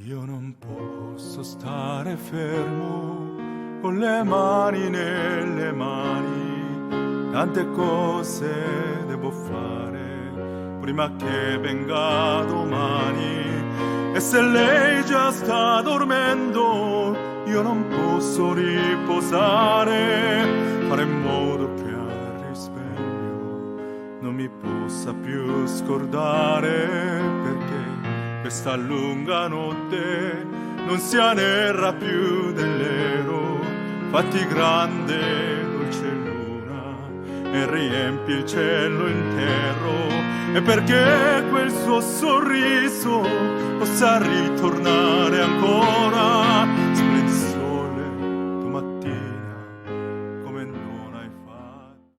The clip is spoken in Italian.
Io non posso stare fermo con le mani nelle mani, tante cose devo fare prima che venga domani. E se lei già sta dormendo, io non posso riposare, fare in modo che al risveglio non mi possa più scordare, perché questa lunga notte non sia nera più dell'ero. Fatti grande, dolce luna, e riempi il cielo intero, e perché quel suo sorriso possa ritornare ancora